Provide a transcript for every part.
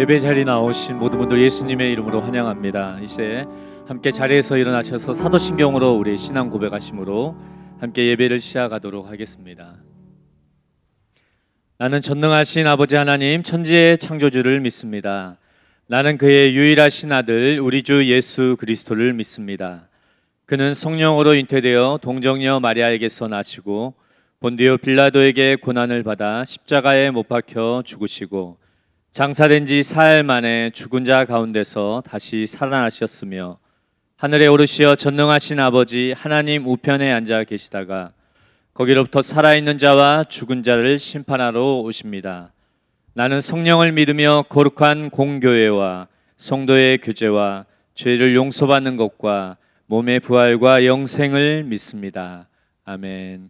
예배 자리에 나오신 모든 분들 예수님의 이름으로 환영합니다. 이제 함께 자리에서 일어나셔서 사도신경으로 우리 신앙 고백하심으로 함께 예배를 시작하도록 하겠습니다. 나는 전능하신 아버지 하나님 천지의 창조주를 믿습니다. 나는 그의 유일하신 아들 우리 주 예수 그리스도를 믿습니다. 그는 성령으로 잉태되어 동정녀 마리아에게서 나시고 본디오 빌라도에게 고난을 받아 십자가에 못 박혀 죽으시고 장사된 지 사흘 만에 죽은 자 가운데서 다시 살아나셨으며 하늘에 오르시어 전능하신 아버지 하나님 우편에 앉아 계시다가 거기로부터 살아있는 자와 죽은 자를 심판하러 오십니다. 나는 성령을 믿으며 거룩한 공교회와 성도의 교제와 죄를 용서받는 것과 몸의 부활과 영생을 믿습니다. 아멘.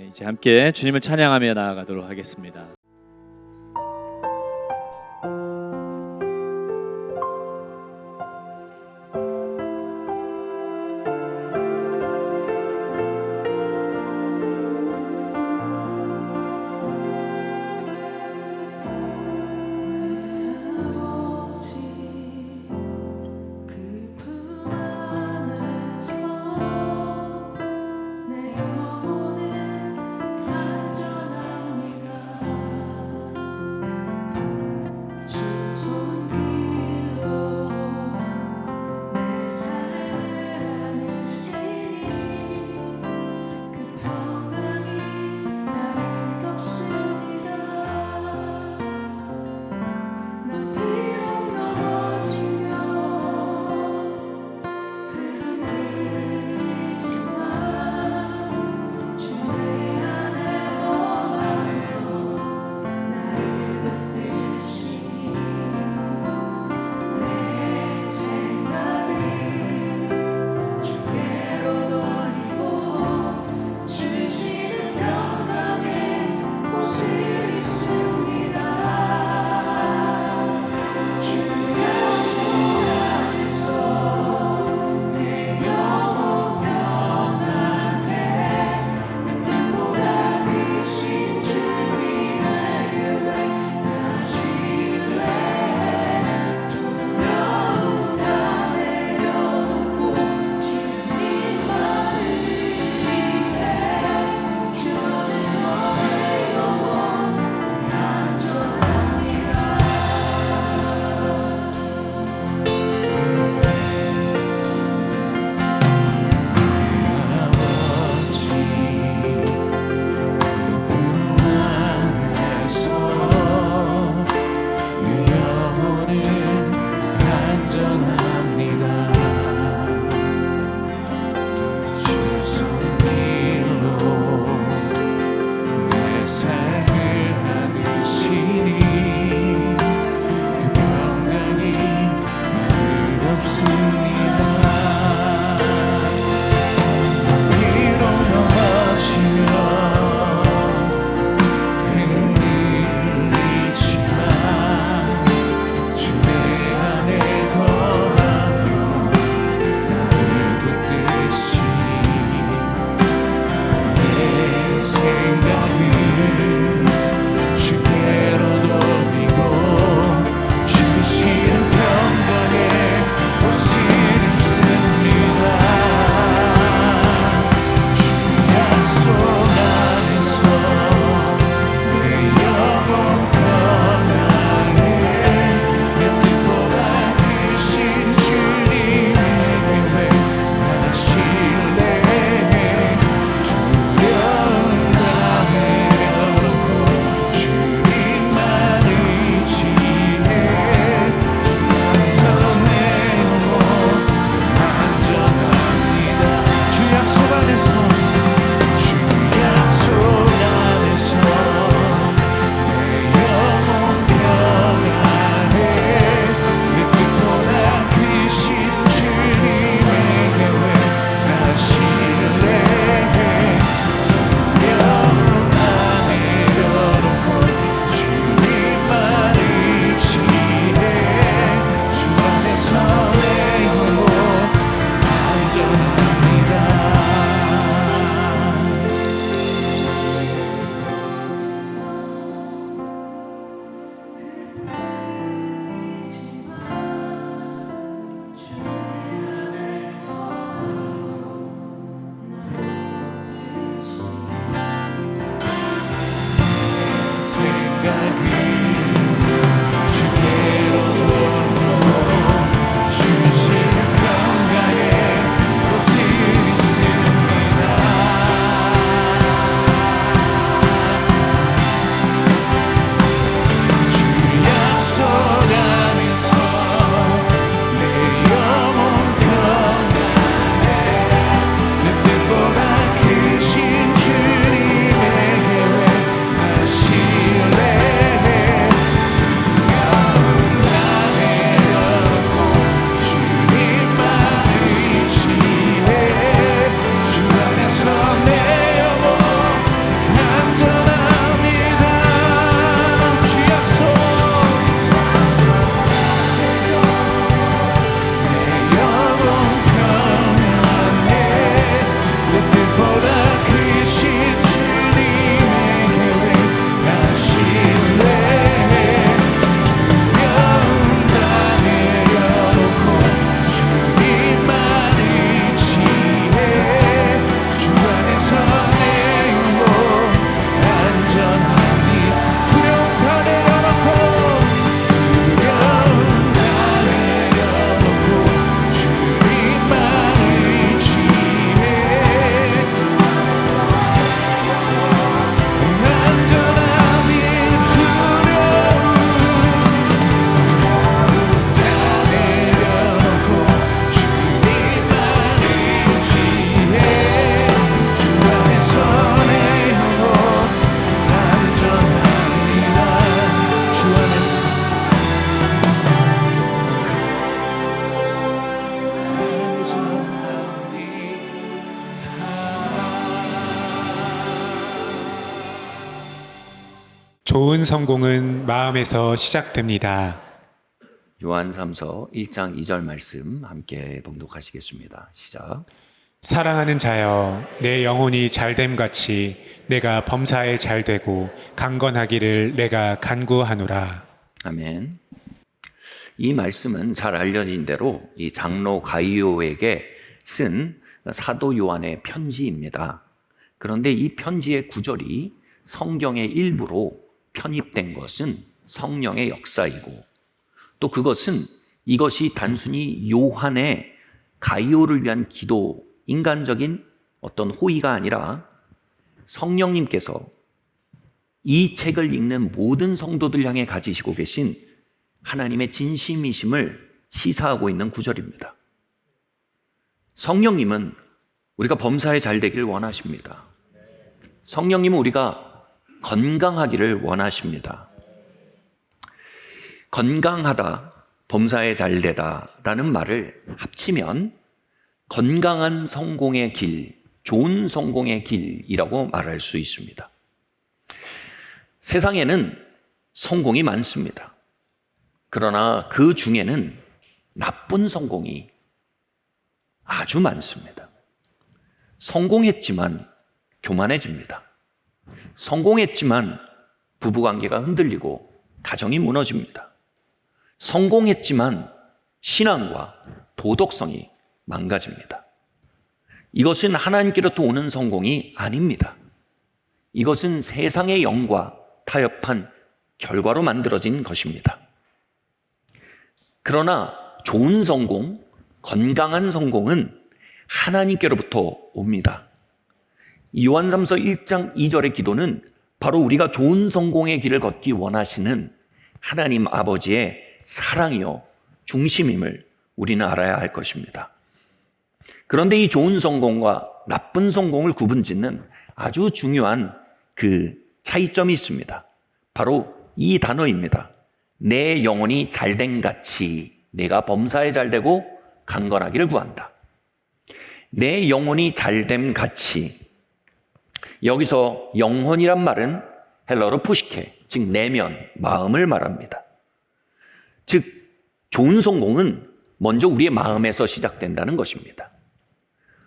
이제 함께 주님을 찬양하며 나아가도록 하겠습니다. 내 영혼은 안전합니다. 좋은 성공은 마음에서 시작됩니다. 요한3서 1장 2절 말씀 함께 봉독하시겠습니다. 시작. 사랑하는 자여, 내 영혼이 잘됨같이 내가 범사에 잘되고 강건하기를 내가 간구하노라. 아멘. 이 말씀은 잘 알려진 대로 이 장로 가이오에게 쓴 사도 요한의 편지입니다. 그런데 이 편지의 구절이 성경의 일부로 편입된 것은 성령의 역사이고, 또 그것은 이것이 단순히 요한의 가이오를 위한 기도, 인간적인 어떤 호의가 아니라 성령님께서 이 책을 읽는 모든 성도들 향해 가지시고 계신 하나님의 진심이심을 시사하고 있는 구절입니다. 성령님은 우리가 범사에 잘 되기를 원하십니다. 성령님은 우리가 건강하기를 원하십니다. 건강하다, 범사에 잘 되다라는 말을 합치면 건강한 성공의 길, 좋은 성공의 길이라고 말할 수 있습니다. 세상에는 성공이 많습니다. 그러나 그 중에는 나쁜 성공이 아주 많습니다. 성공했지만 교만해집니다. 성공했지만 부부관계가 흔들리고 가정이 무너집니다. 성공했지만 신앙과 도덕성이 망가집니다. 이것은 하나님께로부터 오는 성공이 아닙니다. 이것은 세상의 영과 타협한 결과로 만들어진 것입니다. 그러나 좋은 성공, 건강한 성공은 하나님께로부터 옵니다. 요한3서 1장 2절의 기도는 바로 우리가 좋은 성공의 길을 걷기 원하시는 하나님 아버지의 사랑이요 중심임을 우리는 알아야 할 것입니다. 그런데 이 좋은 성공과 나쁜 성공을 구분짓는 아주 중요한 그 차이점이 있습니다. 바로 이 단어입니다. 내 영혼이 잘된 같이 내가 범사에 잘되고 강건하기를 구한다. 내 영혼이 잘됨 같이, 여기서 영혼이란 말은 헬라어로 푸시케, 즉 내면, 마음을 말합니다. 즉 좋은 성공은 먼저 우리의 마음에서 시작된다는 것입니다.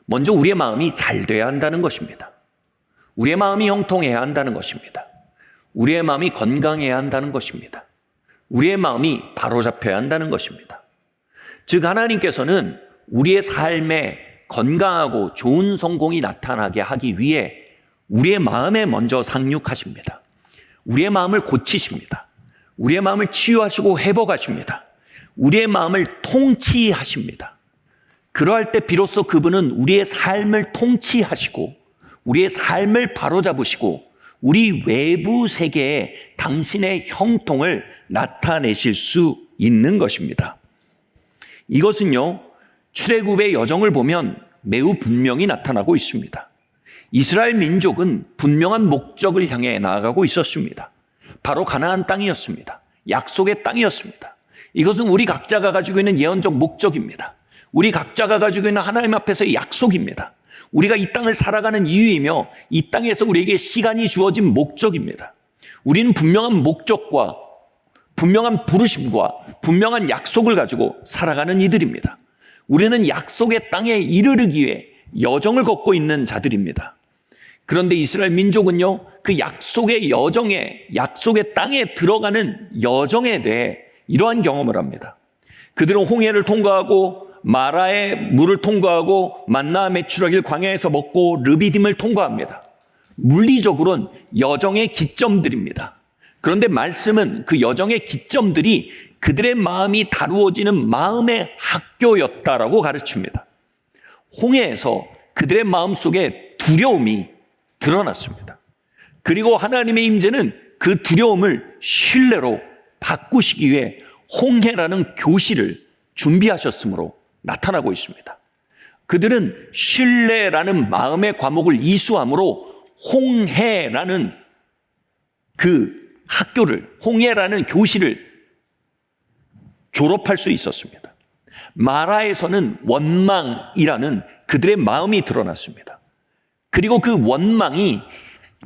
먼저 우리의 마음이 잘 돼야 한다는 것입니다. 우리의 마음이 형통해야 한다는 것입니다. 우리의 마음이 건강해야 한다는 것입니다. 우리의 마음이 바로잡혀야 한다는 것입니다. 즉 하나님께서는 우리의 삶에 건강하고 좋은 성공이 나타나게 하기 위해 우리의 마음에 먼저 상륙하십니다. 우리의 마음을 고치십니다. 우리의 마음을 치유하시고 회복하십니다. 우리의 마음을 통치하십니다. 그러할 때 비로소 그분은 우리의 삶을 통치하시고 우리의 삶을 바로잡으시고 우리 외부 세계에 당신의 형통을 나타내실 수 있는 것입니다. 이것은요, 출애굽의 여정을 보면 매우 분명히 나타나고 있습니다. 이스라엘 민족은 분명한 목적을 향해 나아가고 있었습니다. 바로 가나안 땅이었습니다. 약속의 땅이었습니다. 이것은 우리 각자가 가지고 있는 예언적 목적입니다. 우리 각자가 가지고 있는 하나님 앞에서의 약속입니다. 우리가 이 땅을 살아가는 이유이며 이 땅에서 우리에게 시간이 주어진 목적입니다. 우리는 분명한 목적과 분명한 부르심과 분명한 약속을 가지고 살아가는 이들입니다. 우리는 약속의 땅에 이르르기 위해 여정을 걷고 있는 자들입니다. 그런데 이스라엘 민족은요, 그 약속의 여정에, 약속의 땅에 들어가는 여정에 대해 이러한 경험을 합니다. 그들은 홍해를 통과하고 마라의 물을 통과하고 만나 메추라기를 광야에서 먹고 르비딤을 통과합니다. 물리적으로는 여정의 기점들입니다. 그런데 말씀은 그 여정의 기점들이 그들의 마음이 다루어지는 마음의 학교였다라고 가르칩니다. 홍해에서 그들의 마음속에 두려움이 드러났습니다. 그리고 하나님의 임재는 그 두려움을 신뢰로 바꾸시기 위해 홍해라는 교실을 준비하셨으므로 나타나고 있습니다. 그들은 신뢰라는 마음의 과목을 이수함으로 홍해라는 그 학교를, 홍해라는 교실을 졸업할 수 있었습니다. 마라에서는 원망이라는 그들의 마음이 드러났습니다. 그리고 그 원망이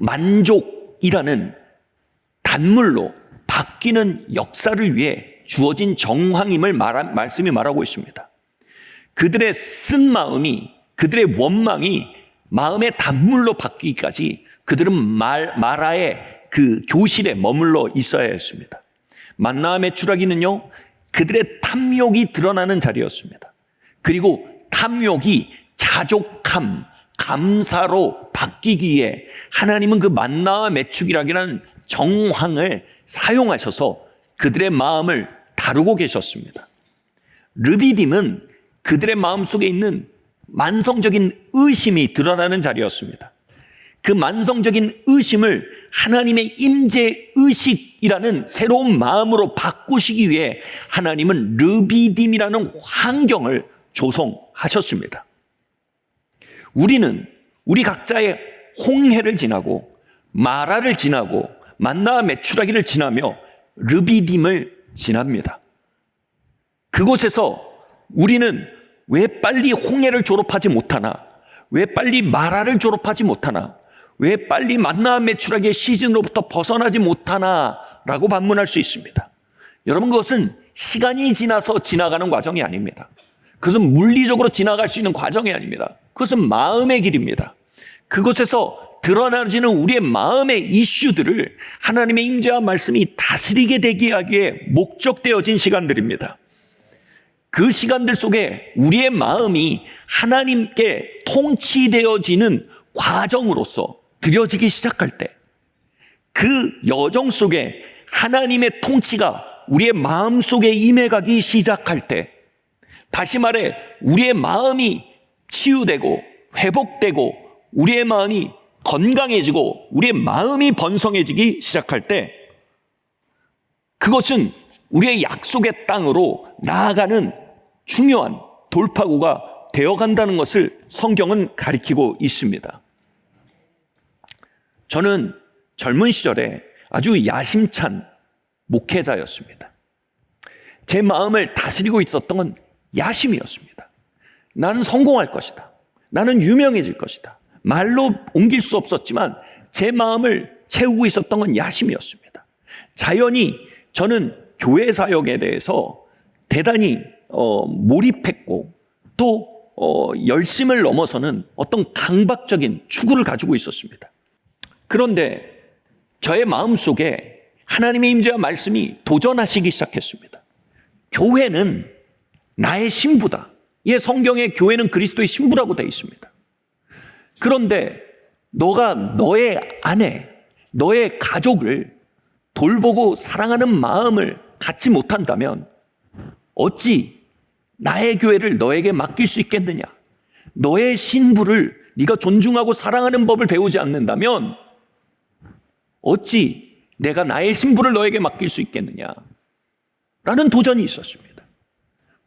만족이라는 단물로 바뀌는 역사를 위해 주어진 정황임을 말씀이 말하고 있습니다. 그들의 쓴 마음이, 그들의 원망이 마음의 단물로 바뀌기까지 그들은 마라의 그 교실에 머물러 있어야 했습니다. 만나와 메추라기는요, 그들의 탐욕이 드러나는 자리였습니다. 그리고 탐욕이 자족함, 감사로 바뀌기 위해 하나님은 그 만나와 메추기라기라는 정황을 사용하셔서 그들의 마음을 다루고 계셨습니다. 르비딤은 그들의 마음속에 있는 만성적인 의심이 드러나는 자리였습니다. 그 만성적인 의심을 하나님의 임재의식이라는 새로운 마음으로 바꾸시기 위해 하나님은 르비딤이라는 환경을 조성하셨습니다. 우리 각자의 홍해를 지나고 마라를 지나고 만나와 메추라기를 지나며 르비딤을 지납니다. 그곳에서 우리는 왜 빨리 홍해를 졸업하지 못하나? 왜 빨리 마라를 졸업하지 못하나? 왜 빨리 만나와 메추라기의 시즌으로부터 벗어나지 못하나? 라고 반문할 수 있습니다. 여러분, 그것은 시간이 지나서 지나가는 과정이 아닙니다. 그것은 물리적으로 지나갈 수 있는 과정이 아닙니다. 그것은 마음의 길입니다. 그곳에서 드러나지는 우리의 마음의 이슈들을 하나님의 임재와 말씀이 다스리게 되게 하기에 목적되어진 시간들입니다. 그 시간들 속에 우리의 마음이 하나님께 통치되어지는 과정으로서 드려지기 시작할 때, 그 여정 속에 하나님의 통치가 우리의 마음 속에 임해가기 시작할 때, 다시 말해 우리의 마음이 치유되고 회복되고 우리의 마음이 건강해지고 우리의 마음이 번성해지기 시작할 때, 그것은 우리의 약속의 땅으로 나아가는 중요한 돌파구가 되어간다는 것을 성경은 가리키고 있습니다. 저는 젊은 시절에 아주 야심찬 목회자였습니다. 제 마음을 다스리고 있었던 건 야심이었습니다. 나는 성공할 것이다. 나는 유명해질 것이다. 말로 옮길 수 없었지만 제 마음을 채우고 있었던 건 야심이었습니다. 자연히 저는 교회 사역에 대해서 대단히 몰입했고 또 열심을 넘어서는 어떤 강박적인 추구를 가지고 있었습니다. 그런데 저의 마음속에 하나님의 임재와 말씀이 도전하시기 시작했습니다. 교회는 나의 신부다. 예, 성경에 교회는 그리스도의 신부라고 되어 있습니다. 그런데 너가 너의 아내, 너의 가족을 돌보고 사랑하는 마음을 갖지 못한다면 어찌 나의 교회를 너에게 맡길 수 있겠느냐? 너의 신부를 네가 존중하고 사랑하는 법을 배우지 않는다면 어찌 내가 나의 신부를 너에게 맡길 수 있겠느냐? 라는 도전이 있었습니다.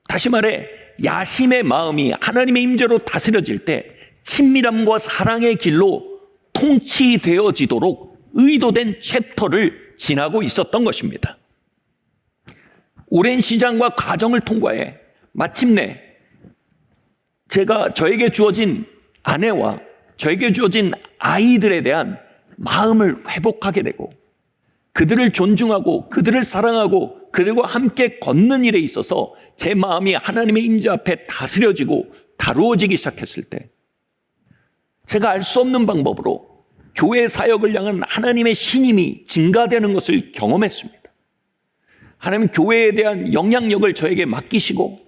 다시 말해 야심의 마음이 하나님의 임재로 다스려질 때 친밀함과 사랑의 길로 통치되어지도록 의도된 챕터를 지나고 있었던 것입니다. 오랜 시장과 과정을 통과해 마침내 저에게 주어진 아내와 저에게 주어진 아이들에 대한 마음을 회복하게 되고 그들을 존중하고 그들을 사랑하고 그들과 함께 걷는 일에 있어서 제 마음이 하나님의 임재 앞에 다스려지고 다루어지기 시작했을 때 제가 알 수 없는 방법으로 교회 사역을 향한 하나님의 신임이 증가되는 것을 경험했습니다. 하나님 교회에 대한 영향력을 저에게 맡기시고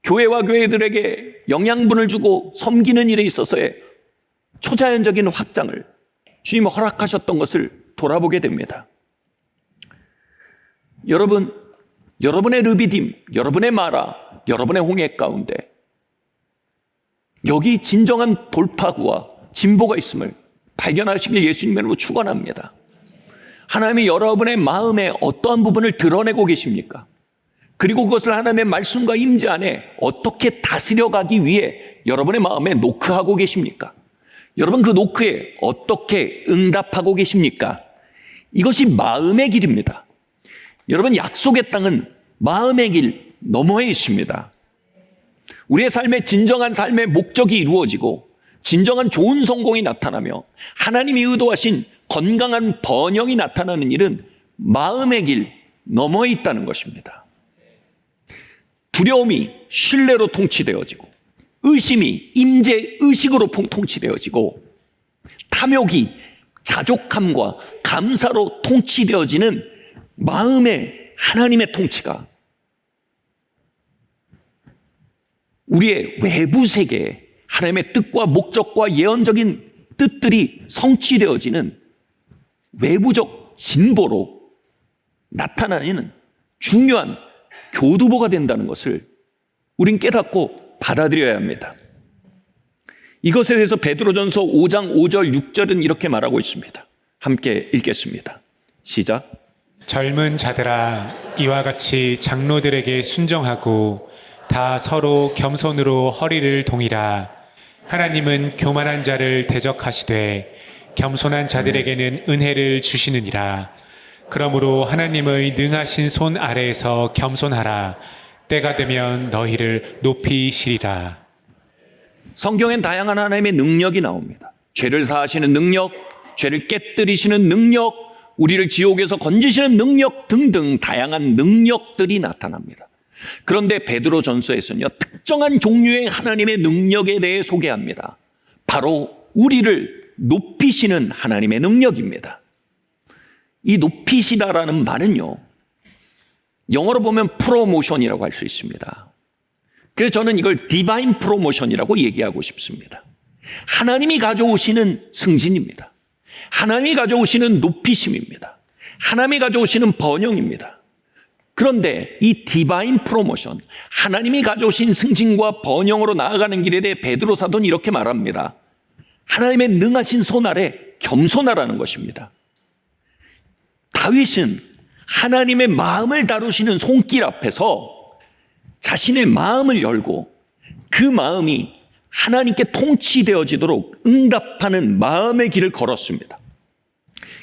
교회와 교회들에게 영양분을 주고 섬기는 일에 있어서의 초자연적인 확장을 주님 허락하셨던 것을 돌아보게 됩니다. 여러분, 여러분의 르비딤, 여러분의 마라, 여러분의 홍해 가운데 여기 진정한 돌파구와 진보가 있음을 발견하시길 예수님의 이름으로 축원합니다. 하나님이 여러분의 마음의 어떠한 부분을 드러내고 계십니까? 그리고 그것을 하나님의 말씀과 임재 안에 어떻게 다스려가기 위해 여러분의 마음에 노크하고 계십니까? 여러분 그 노크에 어떻게 응답하고 계십니까? 이것이 마음의 길입니다. 여러분 약속의 땅은 마음의 길 너머에 있습니다. 우리의 삶의 진정한 삶의 목적이 이루어지고 진정한 좋은 성공이 나타나며 하나님이 의도하신 건강한 번영이 나타나는 일은 마음의 길 넘어 있다는 것입니다. 두려움이 신뢰로 통치되어지고, 의심이 임재의식으로 통치되어지고, 탐욕이 자족함과 감사로 통치되어지는 마음의 하나님의 통치가 우리의 외부 세계에 하나님의 뜻과 목적과 예언적인 뜻들이 성취되어지는 외부적 진보로 나타나는 중요한 교두보가 된다는 것을 우린 깨닫고 받아들여야 합니다. 이것에 대해서 베드로전서 5장 5절 6절은 이렇게 말하고 있습니다. 함께 읽겠습니다. 시작. 젊은 자들아, 이와 같이 장로들에게 순종하고 다 서로 겸손으로 허리를 동이라. 하나님은 교만한 자를 대적하시되 겸손한 자들에게는 은혜를 주시느니라. 그러므로 하나님의 능하신 손 아래에서 겸손하라. 때가 되면 너희를 높이시리라. 성경엔 다양한 하나님의 능력이 나옵니다. 죄를 사하시는 능력, 죄를 깨뜨리시는 능력, 우리를 지옥에서 건지시는 능력 등등 다양한 능력들이 나타납니다. 그런데 베드로전서에서는요, 특정한 종류의 하나님의 능력에 대해 소개합니다. 바로 우리를 높이시는 하나님의 능력입니다. 이 높이시다라는 말은요, 영어로 보면 프로모션이라고 할 수 있습니다. 그래서 저는 이걸 디바인 프로모션이라고 얘기하고 싶습니다. 하나님이 가져오시는 승진입니다. 하나님이 가져오시는 높이심입니다. 하나님이 가져오시는 번영입니다. 그런데 이 디바인 프로모션, 하나님이 가져오신 승진과 번영으로 나아가는 길에 대해 베드로 사도는 이렇게 말합니다. 하나님의 능하신 손 아래 겸손하라는 것입니다. 다윗은 하나님의 마음을 다루시는 손길 앞에서 자신의 마음을 열고 그 마음이 하나님께 통치되어지도록 응답하는 마음의 길을 걸었습니다.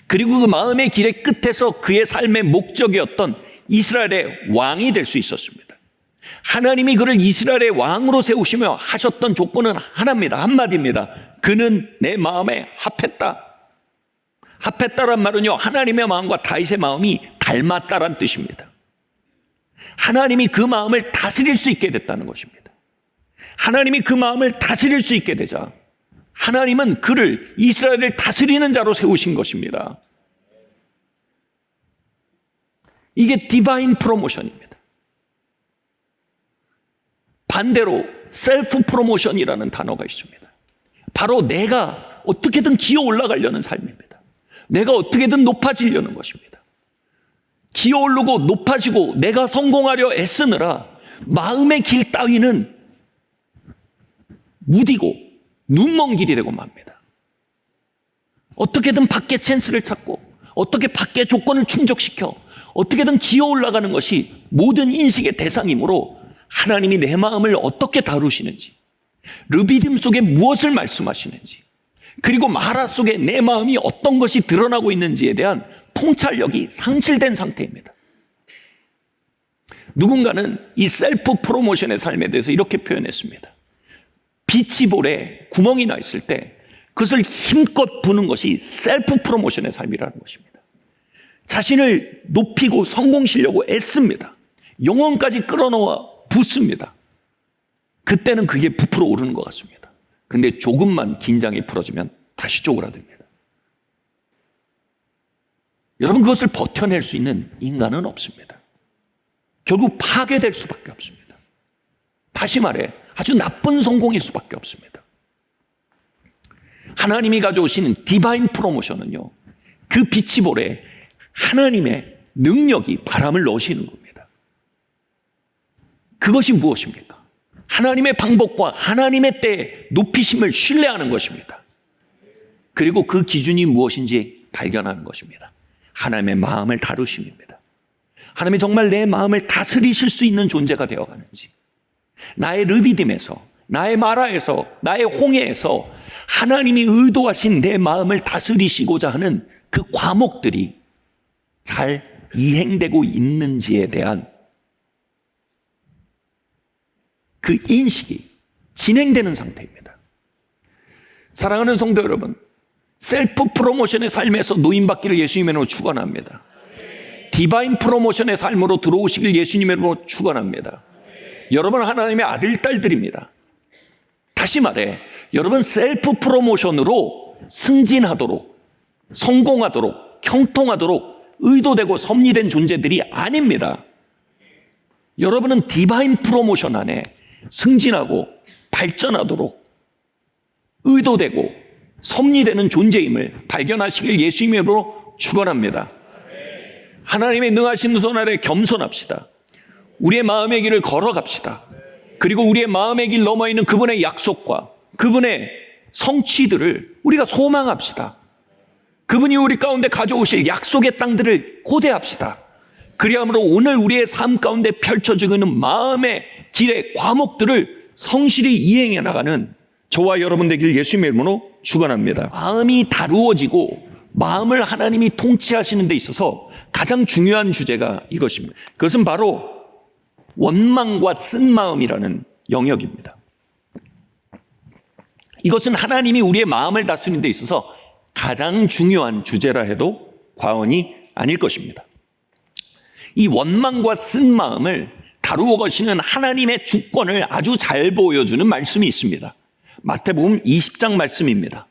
그리고 그 마음의 길의 끝에서 그의 삶의 목적이었던 이스라엘의 왕이 될 수 있었습니다. 하나님이 그를 이스라엘의 왕으로 세우시며 하셨던 조건은 하나입니다. 한마디입니다. 그는 내 마음에 합했다. 합했다란 말은요, 하나님의 마음과 다윗의 마음이 닮았다란 뜻입니다. 하나님이 그 마음을 다스릴 수 있게 됐다는 것입니다. 하나님이 그 마음을 다스릴 수 있게 되자 하나님은 그를 이스라엘을 다스리는 자로 세우신 것입니다. 이게 디바인 프로모션입니다. 반대로 셀프 프로모션이라는 단어가 있습니다. 바로 내가 어떻게든 기어 올라가려는 삶입니다. 내가 어떻게든 높아지려는 것입니다. 기어 오르고 높아지고 내가 성공하려 애쓰느라 마음의 길 따위는 무디고 눈먼 길이 되고 맙니다. 어떻게든 밖에 찬스를 찾고 어떻게 밖에 조건을 충족시켜 어떻게든 기어 올라가는 것이 모든 인식의 대상이므로 하나님이 내 마음을 어떻게 다루시는지, 르비딤 속에 무엇을 말씀하시는지, 그리고 마라 속에 내 마음이 어떤 것이 드러나고 있는지에 대한 통찰력이 상실된 상태입니다. 누군가는 이 셀프 프로모션의 삶에 대해서 이렇게 표현했습니다. 비치볼에 구멍이 나 있을 때 그것을 힘껏 부는 것이 셀프 프로모션의 삶이라는 것입니다. 자신을 높이고 성공시려고 애씁니다. 영혼까지 끌어넣어 붓습니다. 그때는 그게 부풀어 오르는 것 같습니다. 근데 조금만 긴장이 풀어지면 다시 쪼그라듭니다. 여러분, 그것을 버텨낼 수 있는 인간은 없습니다. 결국 파괴될 수밖에 없습니다. 다시 말해 아주 나쁜 성공일 수밖에 없습니다. 하나님이 가져오시는 디바인 프로모션은요, 그 비치볼에 하나님의 능력이 바람을 넣으시는 겁니다. 그것이 무엇입니까? 하나님의 방법과 하나님의 때에 높이심을 신뢰하는 것입니다. 그리고 그 기준이 무엇인지 발견하는 것입니다. 하나님의 마음을 다루심입니다. 하나님이 정말 내 마음을 다스리실 수 있는 존재가 되어가는지, 나의 르비딤에서, 나의 마라에서, 나의 홍해에서 하나님이 의도하신 내 마음을 다스리시고자 하는 그 과목들이 잘 이행되고 있는지에 대한 그 인식이 진행되는 상태입니다. 사랑하는 성도 여러분, 셀프 프로모션의 삶에서 노임받기를 예수님의 이름으로 축원합니다. 디바인 프로모션의 삶으로 들어오시길 예수님의 이름으로 축원합니다. 여러분 하나님의 아들, 딸들입니다. 다시 말해, 여러분 셀프 프로모션으로 승진하도록, 성공하도록, 형통하도록 의도되고 섭리된 존재들이 아닙니다. 여러분은 디바인 프로모션 안에 승진하고 발전하도록 의도되고 섭리되는 존재임을 발견하시길 예수님의 이름으로 축원합니다. 하나님의 능하신 손 아래 겸손합시다. 우리의 마음의 길을 걸어갑시다. 그리고 우리의 마음의 길 넘어 있는 그분의 약속과 그분의 성취들을 우리가 소망합시다. 그분이 우리 가운데 가져오실 약속의 땅들을 고대합시다. 그리함으로 오늘 우리의 삶 가운데 펼쳐지고 있는 마음의 길의 과목들을 성실히 이행해 나가는 저와 여러분 되길 예수님의 이름으로 축원합니다. 마음이 다루어지고 마음을 하나님이 통치하시는 데 있어서 가장 중요한 주제가 이것입니다. 그것은 바로 원망과 쓴 마음이라는 영역입니다. 이것은 하나님이 우리의 마음을 다스리는 데 있어서 가장 중요한 주제라 해도 과언이 아닐 것입니다. 이 원망과 쓴 마음을 다루어 가시는 하나님의 주권을 아주 잘 보여주는 말씀이 있습니다. 마태복음 20장 말씀입니다.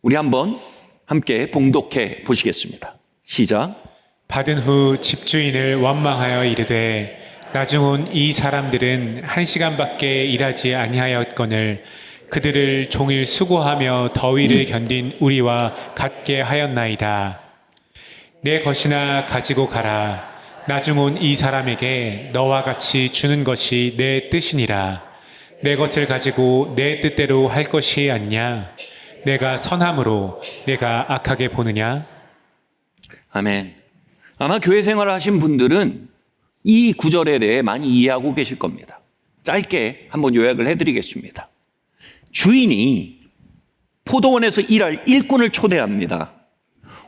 우리 한번 함께 봉독해 보시겠습니다. 시작. 받은 후 집주인을 원망하여 이르되 나중 온 이 사람들은 1시간밖에 일하지 아니하였거늘 그들을 종일 수고하며 더위를 견딘 우리와 같게 하였나이다. 내 것이나 가지고 가라. 나중 온 이 사람에게 너와 같이 주는 것이 내 뜻이니라. 내 것을 가지고 내 뜻대로 할 것이 아니냐. 내가 선함으로 내가 악하게 보느냐. 아멘. 아마 교회 생활을 하신 분들은 이 구절에 대해 많이 이해하고 계실 겁니다. 짧게 한번 요약을 해드리겠습니다. 주인이 포도원에서 일할 일꾼을 초대합니다.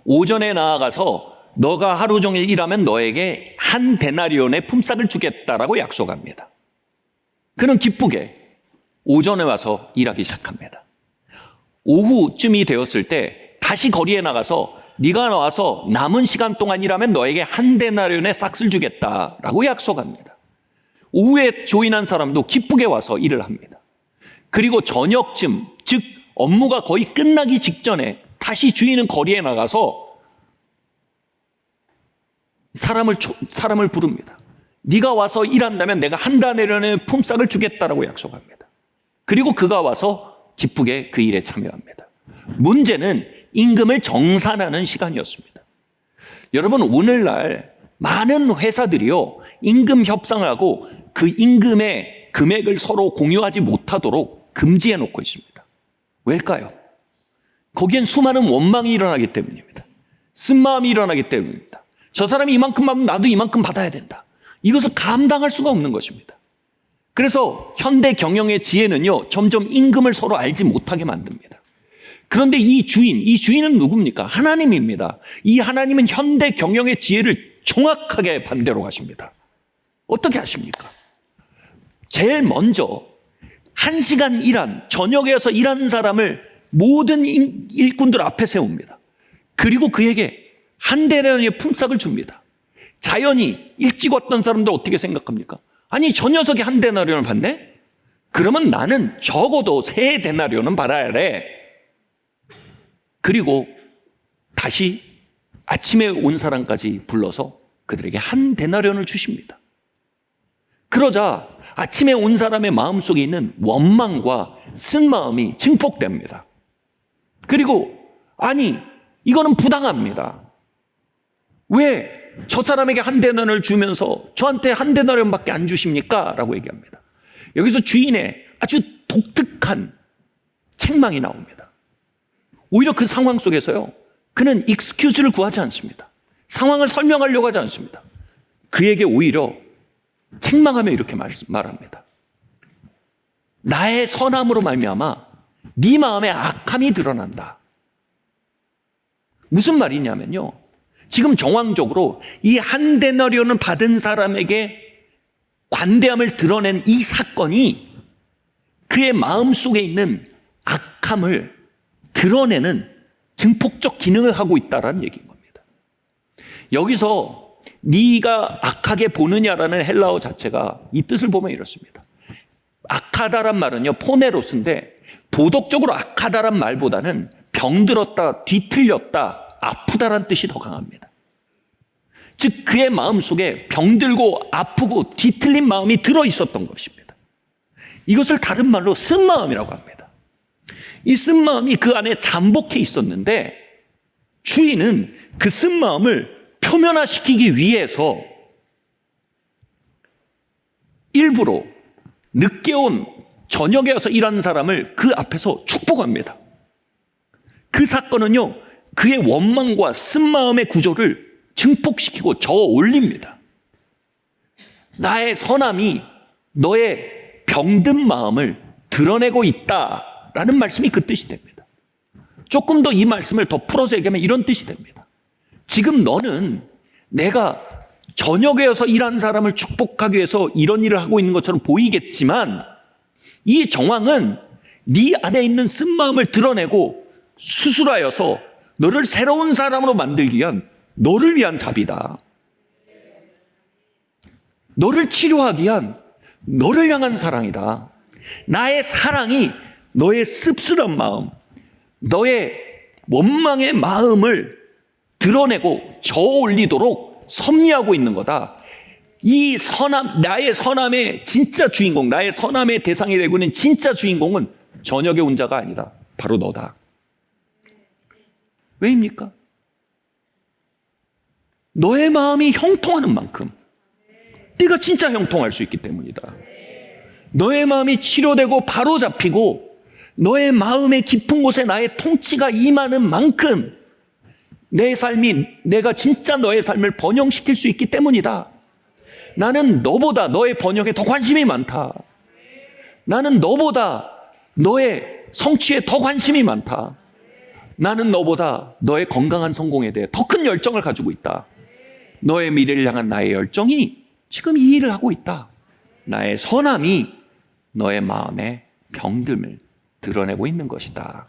오전에 나아가서 너가 하루 종일 일하면 너에게 한 데나리온의 품삯을 주겠다라고 약속합니다. 그는 기쁘게 오전에 와서 일하기 시작합니다. 오후쯤이 되었을 때 다시 거리에 나가서 네가 나와서 남은 시간 동안 일하면 너에게 한 데나리온의 싹을 주겠다라고 약속합니다. 오후에 조인한 사람도 기쁘게 와서 일을 합니다. 그리고 저녁쯤, 즉 업무가 거의 끝나기 직전에 다시 주인은 거리에 나가서 사람을 부릅니다. 네가 와서 일한다면 내가 한 데나리온의 품삯을 주겠다라고 약속합니다. 그리고 그가 와서 기쁘게 그 일에 참여합니다. 문제는 임금을 정산하는 시간이었습니다. 여러분, 오늘날 많은 회사들이요, 임금 협상을 하고 그 임금의 금액을 서로 공유하지 못하도록 금지해 놓고 있습니다. 왜일까요? 거기엔 수많은 원망이 일어나기 때문입니다. 쓴마음이 일어나기 때문입니다. 저 사람이 이만큼 받으면 나도 이만큼 받아야 된다. 이것을 감당할 수가 없는 것입니다. 그래서 현대 경영의 지혜는요, 점점 임금을 서로 알지 못하게 만듭니다. 그런데 이 주인은 누굽니까? 하나님입니다. 이 하나님은 현대 경영의 지혜를 정확하게 반대로 가십니다. 어떻게 하십니까? 제일 먼저 1시간 일한, 저녁에 와서 일하는 사람을 모든 일꾼들 앞에 세웁니다. 그리고 그에게 한 데나리온의 품삯을 줍니다. 자연히 일찍 왔던 사람들 어떻게 생각합니까? 아니, 저 녀석이 한 데나리온을 받네? 그러면 나는 적어도 3데나리온은 받아야 돼. 그리고 다시 아침에 온 사람까지 불러서 그들에게 한 데나리온을 주십니다. 그러자 아침에 온 사람의 마음속에 있는 원망과 쓴마음이 증폭됩니다. 그리고 아니, 이거는 부당합니다. 왜 저 사람에게 한 데나리온을 주면서 저한테 한 데나리온밖에 안 주십니까? 라고 얘기합니다. 여기서 주인의 아주 독특한 책망이 나옵니다. 오히려 그 상황 속에서요, 그는 익스큐즈를 구하지 않습니다. 상황을 설명하려고 하지 않습니다. 그에게 오히려 책망하며 이렇게 말합니다. 나의 선함으로 말미암아 네 마음에 악함이 드러난다. 무슨 말이냐면요, 지금 정황적으로 이 한 데나리온을 받은 사람에게 관대함을 드러낸 이 사건이 그의 마음속에 있는 악함을 드러내는 증폭적 기능을 하고 있다는 얘기인 겁니다. 여기서 네가 악하게 보느냐라는 헬라어 자체가 이 뜻을 보면 이렇습니다. 악하다란 말은요, 포네로스인데 도덕적으로 악하다란 말보다는 병들었다, 뒤틀렸다, 아프다란 뜻이 더 강합니다. 즉 그의 마음속에 병들고 아프고 뒤틀린 마음이 들어있었던 것입니다. 이것을 다른 말로 쓴 마음이라고 합니다. 이 쓴 마음이 그 안에 잠복해 있었는데 주인은 그 쓴 마음을 표면화시키기 위해서 일부러 늦게 온 저녁에 와서 일하는 사람을 그 앞에서 축복합니다. 그 사건은요, 그의 원망과 쓴 마음의 구조를 증폭시키고 저어 올립니다. 나의 선함이 너의 병든 마음을 드러내고 있다라는 말씀이 그 뜻이 됩니다. 조금 더 이 말씀을 더 풀어서 얘기하면 이런 뜻이 됩니다. 지금 너는 내가 저녁에 와서 일하는 사람을 축복하기 위해서 이런 일을 하고 있는 것처럼 보이겠지만 이 정황은 네 안에 있는 쓴 마음을 드러내고 수술하여서 너를 새로운 사람으로 만들기 위한 너를 위한 자비다. 너를 치료하기 위한 너를 향한 사랑이다. 나의 사랑이 너의 씁쓸한 마음, 너의 원망의 마음을 드러내고 저어올리도록 섭리하고 있는 거다. 이 선함, 나의 선함의 진짜 주인공, 나의 선함의 대상이 되고 있는 진짜 주인공은 저녁에 온 자가 아니다. 바로 너다. 왜입니까? 너의 마음이 형통하는 만큼 네가 진짜 형통할 수 있기 때문이다. 너의 마음이 치료되고 바로 잡히고 너의 마음의 깊은 곳에 나의 통치가 임하는 만큼 내 삶이 내가 진짜 너의 삶을 번영시킬 수 있기 때문이다. 나는 너보다 너의 번영에 더 관심이 많다. 나는 너보다 너의 성취에 더 관심이 많다. 나는 너보다 너의 건강한 성공에 대해 더 큰 열정을 가지고 있다. 너의 미래를 향한 나의 열정이 지금 이 일을 하고 있다. 나의 선함이 너의 마음의 병듦을 드러내고 있는 것이다.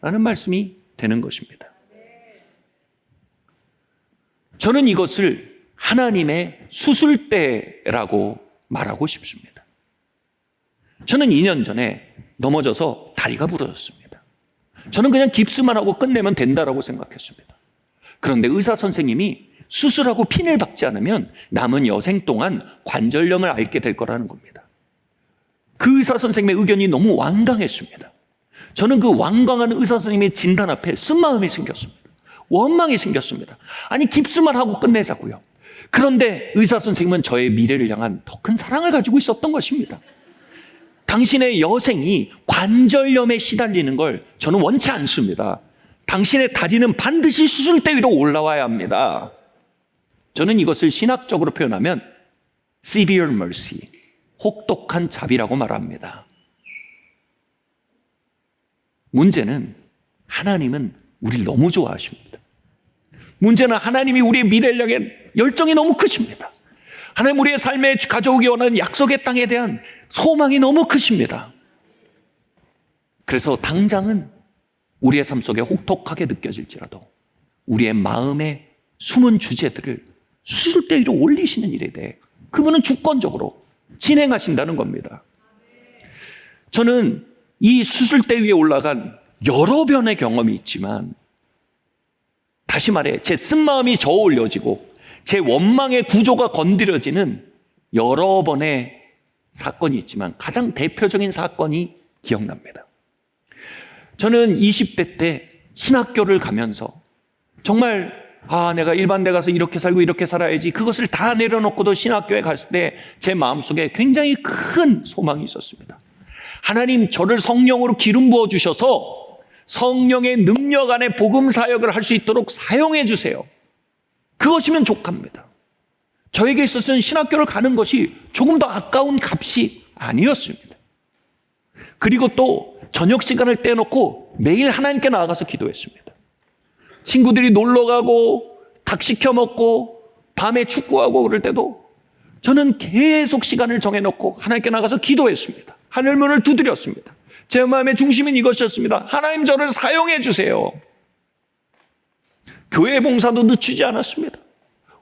라는 말씀이 되는 것입니다. 저는 이것을 하나님의 수술대라고 말하고 싶습니다. 저는 2년 전에 넘어져서 다리가 부러졌습니다. 저는 그냥 깁스만 하고 끝내면 된다라고 생각했습니다. 그런데 의사 선생님이 수술하고 핀을 박지 않으면 남은 여생 동안 관절염을 앓게 될 거라는 겁니다. 그 의사 선생님의 의견이 너무 완강했습니다. 저는 그 완강한 의사 선생님의 진단 앞에 쓴마음이 생겼습니다. 원망이 생겼습니다. 아니 깁스만 하고 끝내자고요. 그런데 의사 선생님은 저의 미래를 향한 더 큰 사랑을 가지고 있었던 것입니다. 당신의 여생이 관절염에 시달리는 걸 저는 원치 않습니다. 당신의 다리는 반드시 수술대 위로 올라와야 합니다. 저는 이것을 신학적으로 표현하면 severe mercy, 혹독한 자비라고 말합니다. 문제는 하나님은 우리를 너무 좋아하십니다. 문제는 하나님이 우리의 미래를 향해 열정이 너무 크십니다. 하나님 우리의 삶에 가져오기 원하는 약속의 땅에 대한 소망이 너무 크십니다. 그래서 당장은 우리의 삶 속에 혹독하게 느껴질지라도 우리의 마음의 숨은 주제들을 수술대 위로 올리시는 일에 대해 그분은 주권적으로 진행하신다는 겁니다. 저는 이 수술대 위에 올라간 여러 번의 경험이 있지만 다시 말해 제 쓴마음이 저어올려지고 제 원망의 구조가 건드려지는 여러 번의 사건이 있지만 가장 대표적인 사건이 기억납니다. 저는 20대 때 신학교를 가면서 정말 내가 일반대 가서 이렇게 살고 이렇게 살아야지 그것을 다 내려놓고도 신학교에 갔을 때 제 마음속에 굉장히 큰 소망이 있었습니다. 하나님 저를 성령으로 기름 부어 주셔서 성령의 능력 안에 복음 사역을 할 수 있도록 사용해 주세요. 그것이면 족합니다. 저에게 있어서는 신학교를 가는 것이 조금 더 아까운 값이 아니었습니다. 그리고 또 저녁 시간을 떼놓고 매일 하나님께 나아가서 기도했습니다. 친구들이 놀러 가고 닭 시켜 먹고 밤에 축구하고 그럴 때도 저는 계속 시간을 정해놓고 하나님께 나가서 기도했습니다. 하늘 문을 두드렸습니다. 제 마음의 중심은 이것이었습니다. 하나님 저를 사용해 주세요. 교회 봉사도 늦추지 않았습니다.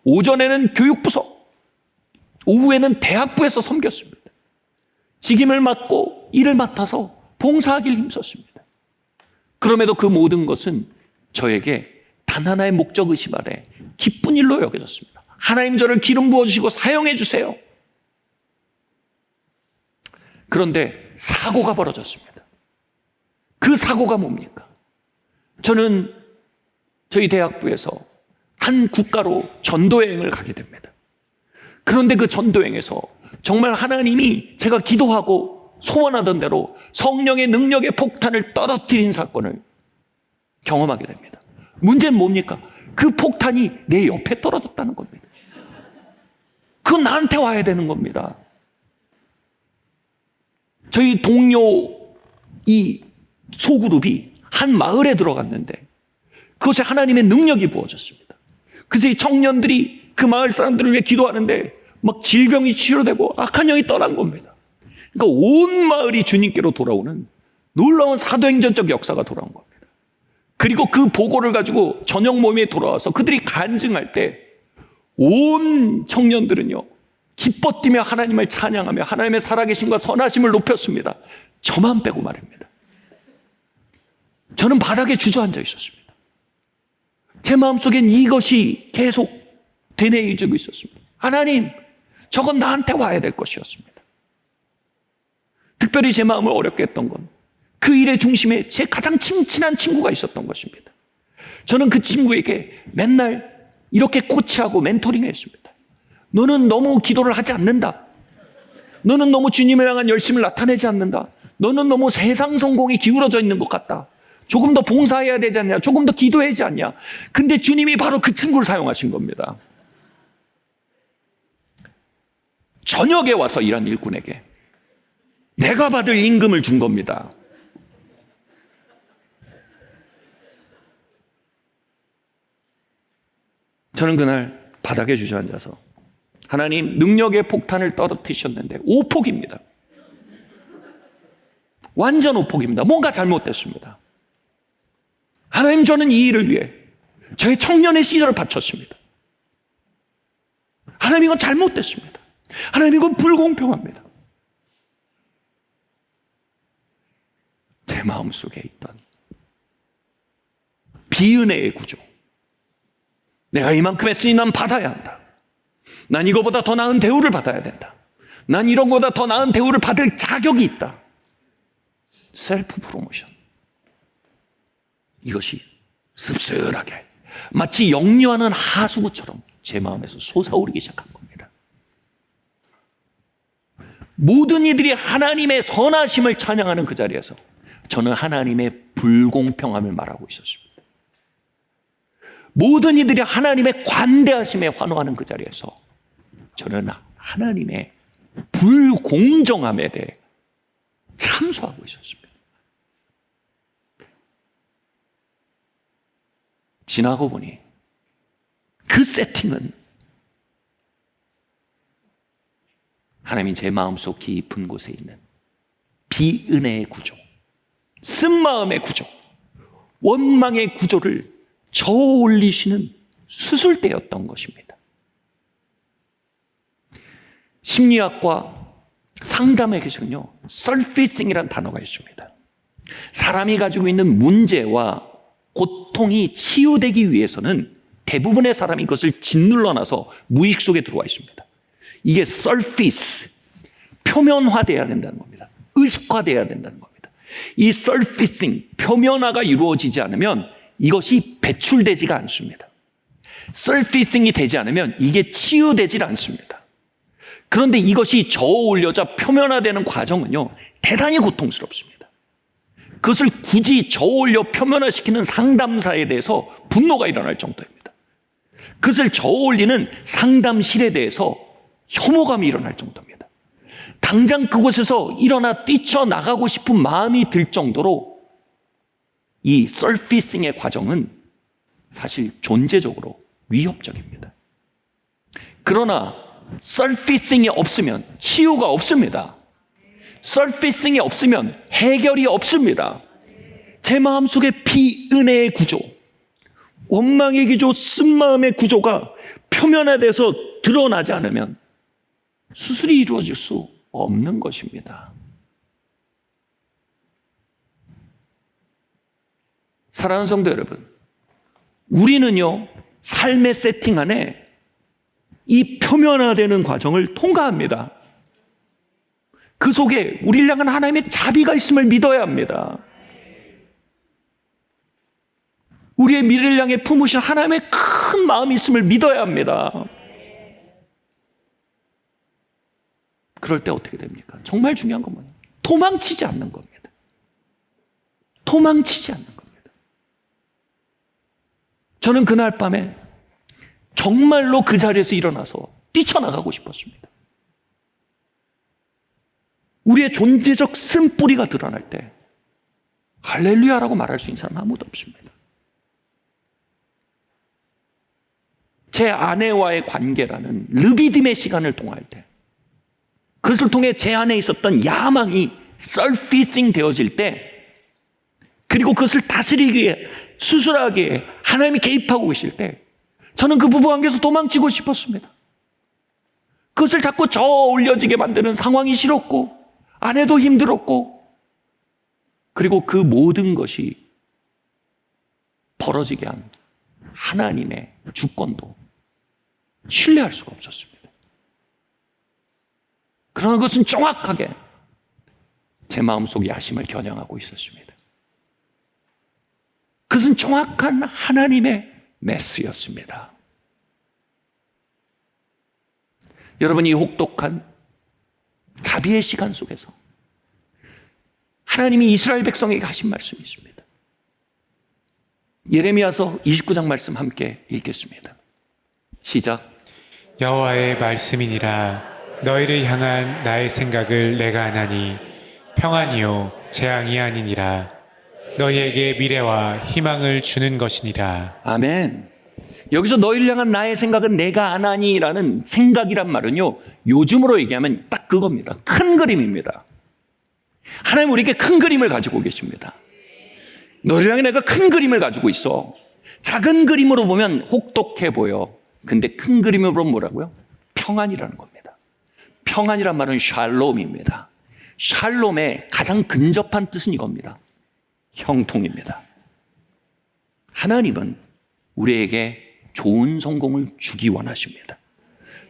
오전에는 교육부서, 오후에는 대학부에서 섬겼습니다. 직임을 맡고 일을 맡아서 봉사하기를 힘썼습니다. 그럼에도 그 모든 것은 저에게 단 하나의 목적의식 아래 기쁜 일로 여겨졌습니다. 하나님 저를 기름 부어주시고 사용해 주세요. 그런데 사고가 벌어졌습니다. 그 사고가 뭡니까? 저는 저희 대학부에서 한 국가로 전도여행을 가게 됩니다. 그런데 그 전도여행에서 정말 하나님이 제가 기도하고 소원하던 대로 성령의 능력의 폭탄을 떨어뜨린 사건을 경험하게 됩니다. 문제는 뭡니까? 그 폭탄이 내 옆에 떨어졌다는 겁니다. 그건 나한테 와야 되는 겁니다. 저희 동료 이 소그룹이 한 마을에 들어갔는데 그것에 하나님의 능력이 부어졌습니다. 그래서 이 청년들이 그 마을 사람들을 위해 기도하는데 막 질병이 치료되고 악한 영이 떠난 겁니다. 그러니까 온 마을이 주님께로 돌아오는 놀라운 사도행전적 역사가 돌아온 겁니다. 그리고 그 보고를 가지고 저녁 모임에 돌아와서 그들이 간증할 때 온 청년들은요 기뻐 뛰며 하나님을 찬양하며 하나님의 살아계심과 선하심을 높였습니다. 저만 빼고 말입니다. 저는 바닥에 주저앉아 있었습니다. 제 마음속엔 이것이 계속 되뇌이지고 있었습니다. 하나님, 저건 나한테 와야 될 것이었습니다. 특별히 제 마음을 어렵게 했던 건 그 일의 중심에 제 가장 친한 친구가 있었던 것입니다. 저는 그 친구에게 맨날 이렇게 코치하고 멘토링을 했습니다. 너는 너무 기도를 하지 않는다. 너는 너무 주님을 향한 열심을 나타내지 않는다. 너는 너무 세상 성공이 기울어져 있는 것 같다. 조금 더 봉사해야 되지 않냐? 조금 더 기도해야지 않냐? 근데 주님이 바로 그 친구를 사용하신 겁니다. 저녁에 와서 일한 일꾼에게 내가 받을 임금을 준 겁니다. 저는 그날 바닥에 주저앉아서 하나님 능력의 폭탄을 떨어뜨리셨는데 오폭입니다. 완전 오폭입니다. 뭔가 잘못됐습니다. 하나님 저는 이 일을 위해 저의 청년의 시절을 바쳤습니다. 하나님 이건 잘못됐습니다. 하나님 이건 불공평합니다. 제 마음속에 있던 비은혜의 구조, 내가 이만큼 했으니 난 받아야 한다. 난 이거보다 더 나은 대우를 받아야 된다. 난 이런 거보다 더 나은 대우를 받을 자격이 있다. 셀프 프로모션. 이것이 씁쓸하게 마치 역류하는 하수구처럼 제 마음에서 솟아오르기 시작한 겁니다. 모든 이들이 하나님의 선하심을 찬양하는 그 자리에서 저는 하나님의 불공평함을 말하고 있었습니다. 모든 이들이 하나님의 관대하심에 환호하는 그 자리에서 저는 하나님의 불공정함에 대해 참소하고 있었습니다. 지나고 보니 그 세팅은 하나님이 제 마음속 깊은 곳에 있는 비은혜의 구조, 쓴마음의 구조, 원망의 구조를 저어 올리시는 수술대였던 것입니다. 심리학과 상담에게서는요, surfacing이라는 단어가 있습니다. 사람이 가지고 있는 문제와 고통이 치유되기 위해서는 대부분의 사람이 그것을 짓눌러놔서 무의식 속에 들어와 있습니다. 이게 surface, 표면화되어야 된다는 겁니다. 의식화되어야 된다는 겁니다. 이 surfacing, 표면화가 이루어지지 않으면 이것이 배출되지가 않습니다. surfacing이 되지 않으면 이게 치유되질 않습니다. 그런데 이것이 저어 올려져 표면화되는 과정은요, 대단히 고통스럽습니다. 그것을 굳이 저어 올려 표면화시키는 상담사에 대해서 분노가 일어날 정도입니다. 그것을 저어 올리는 상담실에 대해서 혐오감이 일어날 정도입니다. 당장 그곳에서 일어나 뛰쳐나가고 싶은 마음이 들 정도로 이 서피싱의 과정은 사실 존재적으로 위협적입니다. 그러나 서피싱이 없으면 치유가 없습니다. 서피싱이 없으면 해결이 없습니다. 제 마음속의 비은혜의 구조, 원망의 구조, 쓴마음의 구조가 표면화돼서 드러나지 않으면 수술이 이루어질 수 없는 것입니다. 사랑하는 성도 여러분, 우리는요, 삶의 세팅 안에 이 표면화되는 과정을 통과합니다. 그 속에 우리를 향한 하나님의 자비가 있음을 믿어야 합니다. 우리의 미래를 향해 품으신 하나님의 큰 마음이 있음을 믿어야 합니다. 그럴 때 어떻게 됩니까? 정말 중요한 건 뭐예요? 도망치지 않는 겁니다. 도망치지 않는 겁니다. 저는 그날 밤에 정말로 그 자리에서 일어나서 뛰쳐나가고 싶었습니다. 우리의 존재적 쓴뿌리가 드러날 때 할렐루야라고 말할 수 있는 사람은 아무도 없습니다. 제 아내와의 관계라는 르비딤의 시간을 통할 때, 그것을 통해 제 안에 있었던 야망이 서피싱 되어질 때, 그리고 그것을 다스리기 위해 수술하기 위해 하나님이 개입하고 계실 때, 저는 그 부부관계에서 도망치고 싶었습니다. 그것을 자꾸 저 올려지게 만드는 상황이 싫었고, 아내도 힘들었고, 그리고 그 모든 것이 벌어지게 한 하나님의 주권도 신뢰할 수가 없었습니다. 그러나 그것은 정확하게 제 마음속 야심을 겨냥하고 있었습니다. 그것은 정확한 하나님의 메스였습니다. 여러분, 이 혹독한 자비의 시간 속에서 하나님이 이스라엘 백성에게 하신 말씀이 있습니다. 예레미야서 29장 말씀 함께 읽겠습니다. 시작. 여호와의 말씀이니라. 너희를 향한 나의 생각을 내가 아나니 평안이요 재앙이 아니니라. 너희에게 미래와 희망을 주는 것이니라. 아멘. 여기서 너희를 향한 나의 생각은 내가 아나니라는 생각이란 말은요, 요즘으로 얘기하면 딱 그겁니다. 큰 그림입니다. 하나님 우리에게 큰 그림을 가지고 계십니다. 너희를 향해 내가 큰 그림을 가지고 있어. 작은 그림으로 보면 혹독해 보여. 근데 큰 그림으로 보면 뭐라고요? 평안이라는 겁니다. 평안이란 말은 샬롬입니다. 샬롬의 가장 근접한 뜻은 이겁니다. 형통입니다. 하나님은 우리에게 좋은 성공을 주기 원하십니다.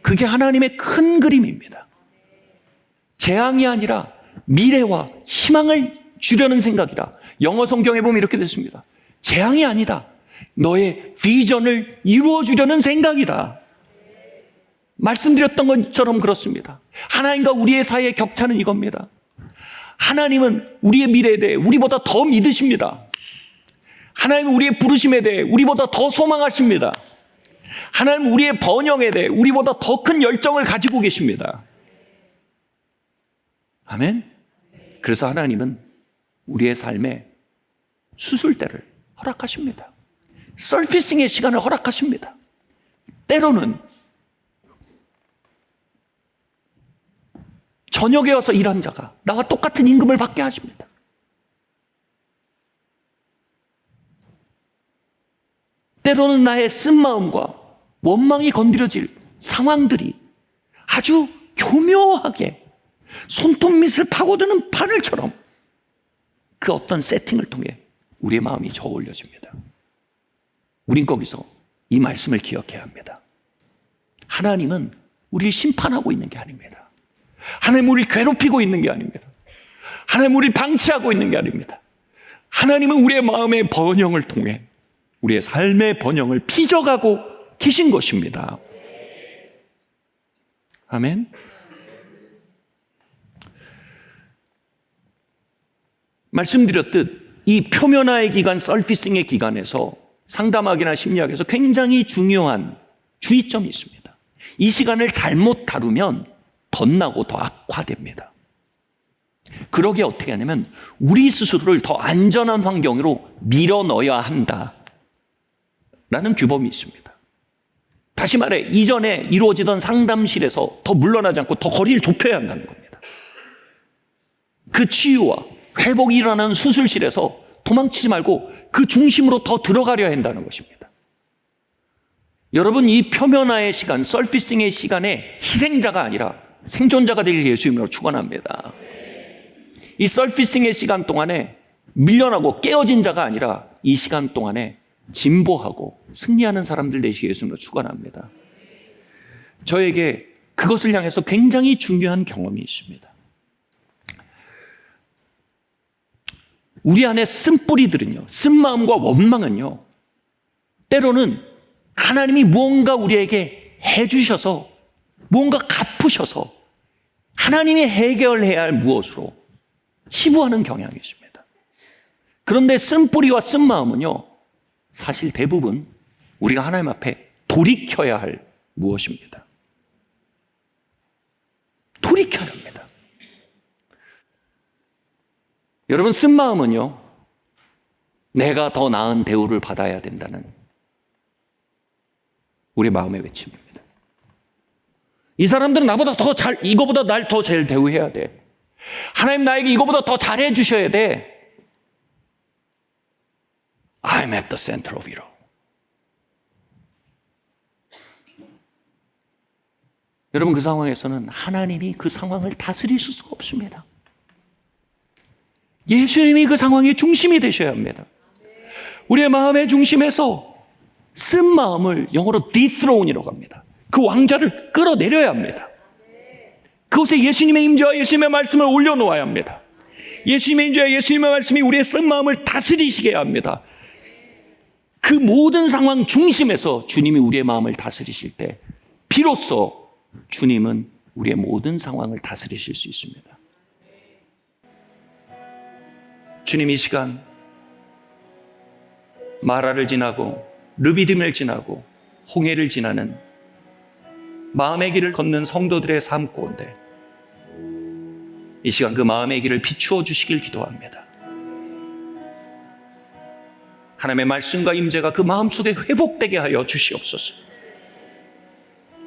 그게 하나님의 큰 그림입니다. 재앙이 아니라 미래와 희망을 주려는 생각이라. 영어 성경에 보면 이렇게 됐습니다. 재앙이 아니다. 너의 비전을 이루어 주려는 생각이다. 말씀드렸던 것처럼 그렇습니다. 하나님과 우리의 사이의 격차는 이겁니다. 하나님은 우리의 미래에 대해 우리보다 더 믿으십니다. 하나님은 우리의 부르심에 대해 우리보다 더 소망하십니다. 하나님은 우리의 번영에 대해 우리보다 더 큰 열정을 가지고 계십니다. 아멘. 그래서 하나님은 우리의 삶에 수술대를 허락하십니다. 서피싱의 시간을 허락하십니다. 때로는 저녁에 와서 일한 자가 나와 똑같은 임금을 받게 하십니다. 때로는 나의 쓴마음과 원망이 건드려질 상황들이 아주 교묘하게 손톱밑을 파고드는 바늘처럼 그 어떤 세팅을 통해 우리의 마음이 저올려집니다. 우린 거기서 이 말씀을 기억해야 합니다. 하나님은 우리를 심판하고 있는 게 아닙니다. 하나님은 우리를 괴롭히고 있는 게 아닙니다. 하나님은 우리를 방치하고 있는 게 아닙니다. 하나님은 우리의 마음의 번영을 통해 우리의 삶의 번영을 빚어가고 계신 것입니다. 아멘. 말씀드렸듯 이 표면화의 기간, 서피싱의 기간에서 상담학이나 심리학에서 굉장히 중요한 주의점이 있습니다. 이 시간을 잘못 다루면 덧나고 더 악화됩니다. 그러기에 어떻게 하냐면 우리 스스로를 더 안전한 환경으로 밀어 넣어야 한다라는 규범이 있습니다. 다시 말해 이전에 이루어지던 상담실에서 더 물러나지 않고 더 거리를 좁혀야 한다는 겁니다. 그 치유와 회복이 일어나는 수술실에서 도망치지 말고 그 중심으로 더 들어가려 한다는 것입니다. 여러분, 이 표면화의 시간, 서피싱의 시간에 희생자가 아니라 생존자가 될 예수님으로 축원합니다. 이 서피싱의 시간 동안에 밀려나고 깨어진 자가 아니라 이 시간 동안에 진보하고 승리하는 사람들 되시 예수님으로 축원합니다. 저에게 그것을 향해서 굉장히 중요한 경험이 있습니다. 우리 안에 쓴뿌리들은요, 쓴마음과 원망은요, 때로는 하나님이 무언가 우리에게 해주셔서, 무언가 갚으셔서 하나님이 해결해야 할 무엇으로 치부하는 경향이 있습니다. 그런데 쓴뿌리와 쓴마음은요, 사실 대부분 우리가 하나님 앞에 돌이켜야 할 무엇입니다. 돌이켜야 합니다. 여러분, 쓴마음은요, 내가 더 나은 대우를 받아야 된다는 우리 마음의 외침입니다. 이 사람들은 나보다 더 잘, 이거보다 날 더 잘 대우해야 돼. 하나님 나에게 이거보다 더 잘해 주셔야 돼. I'm at the center of it all. 여러분, 그 상황에서는 하나님이 그 상황을 다스리실 수가 없습니다. 예수님이 그 상황의 중심이 되셔야 합니다. 우리의 마음의 중심에서 쓴 마음을 영어로 dethrone이라고 합니다. 그 왕자를 끌어내려야 합니다. 그곳에 예수님의 임재와 예수님의 말씀을 올려놓아야 합니다. 예수님의 임재와 예수님의 말씀이 우리의 쓴 마음을 다스리시게 합니다. 그 모든 상황 중심에서 주님이 우리의 마음을 다스리실 때 비로소 주님은 우리의 모든 상황을 다스리실 수 있습니다. 주님, 이 시간 마라를 지나고 르비딤을 지나고 홍해를 지나는 마음의 길을 걷는 성도들의 삶 가운데 이 시간 그 마음의 길을 비추어 주시길 기도합니다. 하나님의 말씀과 임재가 그 마음속에 회복되게 하여 주시옵소서.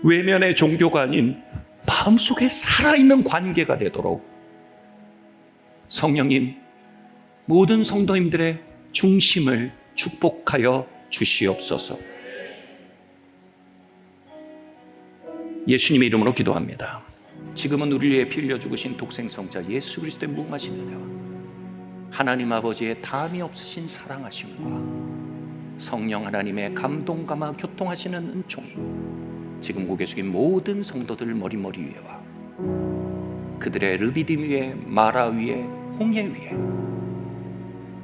외면의 종교가 아닌 마음속에 살아있는 관계가 되도록 성령님, 모든 성도님들의 중심을 축복하여 주시옵소서. 예수님의 이름으로 기도합니다. 지금은 우리를 위해 피 흘려 죽으신 독생성자 예수 그리스도의 무궁하신 은혜와 하나님 아버지의 다함이 없으신 사랑하심과 성령 하나님의 감동 감화 교통하시는 은총이 지금 고개 숙인 모든 성도들 머리머리 위에와 그들의 르비딤 위에 마라 위에 홍해 위에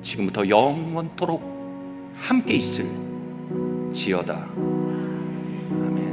지금부터 영원토록 함께 있을 지어다. 아멘.